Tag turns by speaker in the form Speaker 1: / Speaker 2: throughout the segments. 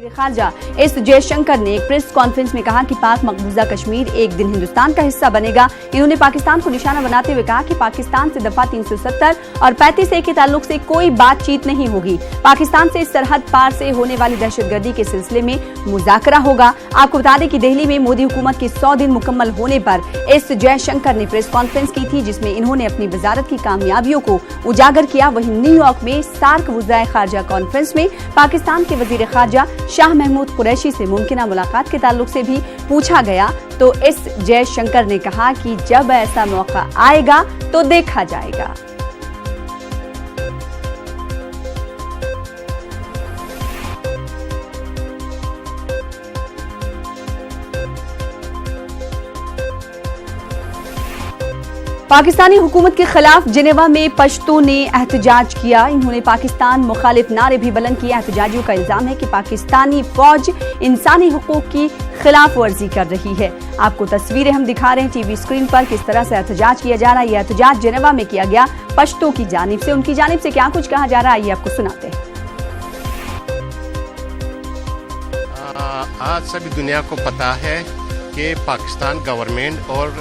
Speaker 1: खारजा S Jaishankar ने एक press conference में कहा कि पाक मकबूजा कश्मीर एक दिन हिंदुस्तान का हिस्सा बनेगा। इन्होंने पाकिस्तान को निशाना बनाते हुए कहा कि पाकिस्तान से दफा 370 और 35A के ताल्लुक से कोई बातचीत नहीं होगी। पाकिस्तान से इस सरहद पार से होने वाली दहशतगर्दी के सिलसिले में मुज़ाकरा होगा। आपको बता दें कि दिल्ली में मोदी हुकूमत के 100 दिन मुकम्मल होने पर एस जयशंकर ने प्रेस कॉन्फ्रेंस की थी, जिसमें इन्होंने अपनी वजारत की कामयाबियों को उजागर किया। वहीं न्यूयॉर्क में सार्क वज़ाए खारजा कॉन्फ्रेंस में पाकिस्तान के वजीर खारजा शाह महमूद कुरैशी से मुमकिना मुलाकात के ताल्लुक से भी पूछा गया तो एस जयशंकर ने कहा कि जब ऐसा मौका आएगा तो देखा जाएगा। पाकिस्तानी हुकूमत के खिलाफ जिनेवा में पश्तो ने एहतजाज किया। इन्होंने पाकिस्तान मुखालिफ नारे भी बुलंद किए। एहतजाजियों का इल्जाम है कि पाकिस्तानी फौज इंसानी हुकूक की खिलाफ वर्जी कर रही है। आपको तस्वीरें हम दिखा रहे हैं टीवी स्क्रीन पर, किस तरह से एहतजाज किया जा रहा है। यह एहतजाज जिनेवा में किया गया पश्तो की जानिब से। उनकी जानिब से क्या कुछ कहा जा रहा है, आइए आपको सुनाते हैं।
Speaker 2: आज सभी दुनिया को पता है कि पाकिस्तान गवर्नमेंट और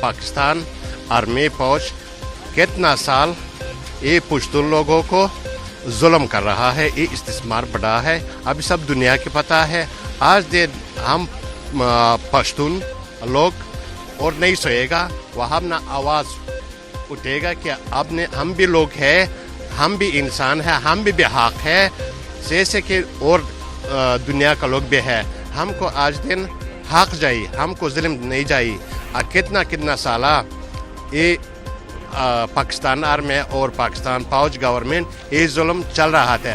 Speaker 2: पाकिस्तान आर्मी फौज कितना साल ये पुश्तून लोगों को जुल्म कर रहा है, ये इस्तेमार बढ़ा है। अभी सब दुनिया की पता है। आज दिन हम पश्तून लोग और नहीं सोएगा, वह अपना आवाज़ उठेगा कि अब हम भी लोग हैं, हम भी इंसान हैं, हम भी बेहक है जैसे कि और दुनिया का लोग भी है। हमको आज दिन हक जाए, हमको जुल्म नहीं जाए। कितना साला ये पाकिस्तान आर्मी और पाकिस्तान फौज गवर्नमेंट ये जुल्म चल रहा था।